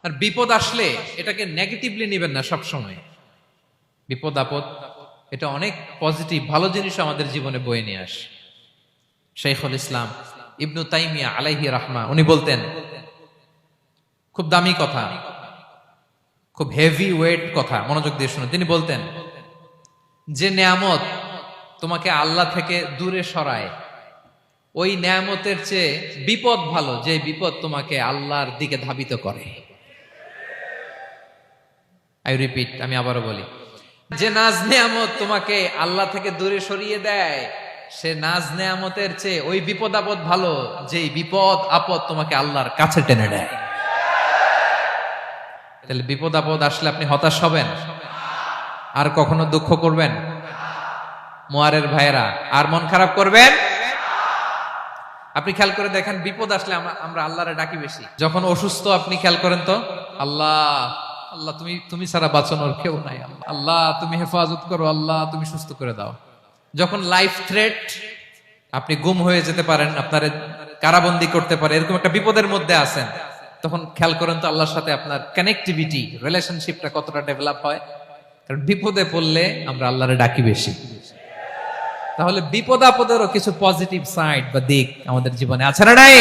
আর বিপদ আসলে এটাকে নেগেটিভলি নেবেন না সব সময়। বিপদ আপদ এটা অনেক পজিটিভ ভালো জিনিস আমাদের জীবনে বয়ে নিয়ে আসে। শাইখুল ইসলাম ইবনু তাইমিয়া আলাইহি রাহমা উনি বলতেন, খুব দামি কথা, খুব হেভি ওয়েট কথা, মনোযোগ দিয়ে শুনুন। তিনি বলতেন, যে নেয়ামত তোমাকে আল্লাহ থেকে দূরে সরায়, ওই নেয়ামতের চেয়ে বিপদ ভালো, যে বিপদ তোমাকে আল্লাহর দিকে ধাবিত করে। আই রিপিট, আমি আবারও বলি, যে নাজ নেয়ামত তোমাকে আল্লাহ থেকে দূরে সরিয়ে দেয়, সে নাজ নেয়ামতের চেয়ে ওই বিপদ আপদ ভালো, যে বিপদ আপদ তোমাকে আল্লাহর কাছে টেনে দেয়। তাহলে বিপদ আপদ আসলে আপনি হতাশ হবেন? আর কখনো দুঃখ করবেন? মোয়ারের ভাইয়েরা, আর মন খারাপ করবেন? আপনি খেয়াল করে দেখেন, বিপদ আসলে আমরা আল্লাহরে ডাকি বেশি। যখন অসুস্থ আপনি খেয়াল করেন তো, আল্লাহ আল্লাহ তুমি ছাড়া বাঁচানোর কেউ নাই, আল্লাহ তুমি হেফাজত করো, আল্লাহ তুমি সুস্থ করে দাও। যখন লাইফ থ্রেট, আপনি গুম হয়ে যেতে পারেন, আপনার কারাবন্দী করতে পারে, এরকম একটা বিপদের মধ্যে আছেন, তখন খেয়াল করেন তো আল্লাহর সাথে আপনার কানেক্টিভিটি, রিলেশনশিপটা কতটা ডেভেলপ হয়। কারণ বিপদে পড়লে আমরা আল্লাহরে ডাকি বেশি। তাহলে বিপদ আপদেরও কিছু পজিটিভ সাইড বা দিক আমাদের জীবনে আছে না নাই?